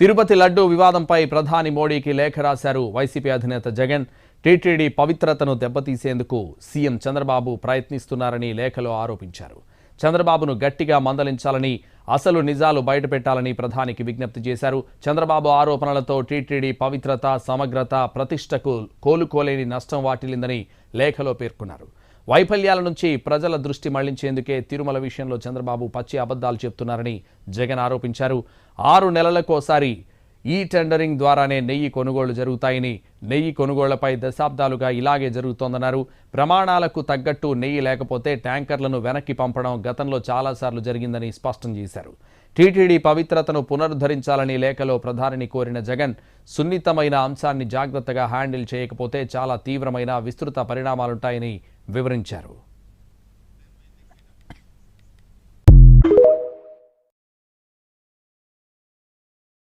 తిరుపతి లడ్డూ వివాదంపై ప్రధాని మోడీకి లేఖ రాశారు వైసీపీ అధినేత జగన్. టీటీడీ పవిత్రతను దెబ్బతీసేందుకు సీఎం చంద్రబాబు ప్రయత్నిస్తున్నారని లేఖలో ఆరోపించారు. చంద్రబాబును గట్టిగా మందలించాలని, అసలు నిజాలు బయటపెట్టాలని ప్రధానికి విజ్ఞప్తి చేశారు. చంద్రబాబు ఆరోపణలతో టీటీడీ పవిత్రత, సమగ్రత, ప్రతిష్టకు కోలుకోలేని నష్టం వాటిల్లిందని లేఖలో పేర్కొన్నారు. వైఫల్యాల నుంచి ప్రజల దృష్టి మళ్లించేందుకే తిరుమల విషయంలో చంద్రబాబు పచ్చి అబద్ధాలు చెప్తున్నారని జగన్ ఆరోపించారు. 6 నెలలకోసారి ఈ టెండరింగ్ ద్వారానే నెయ్యి కొనుగోళ్లు జరుగుతాయని, నెయ్యి కొనుగోళ్లపై దశాబ్దాలుగా ఇలాగే జరుగుతోందన్నారు. ప్రమాణాలకు తగ్గట్టు నెయ్యి లేకపోతే ట్యాంకర్లను వెనక్కి పంపడం గతంలో చాలాసార్లు జరిగిందని స్పష్టం చేశారు. టీటీడీ పవిత్రతను పునరుద్ధరించాలని లేఖలో ప్రధానిని కోరిన జగన్, సున్నితమైన అంశాన్ని జాగ్రత్తగా హ్యాండిల్ చేయకపోతే చాలా తీవ్రమైన, విస్తృత పరిణామాలుంటాయని వివరించారు.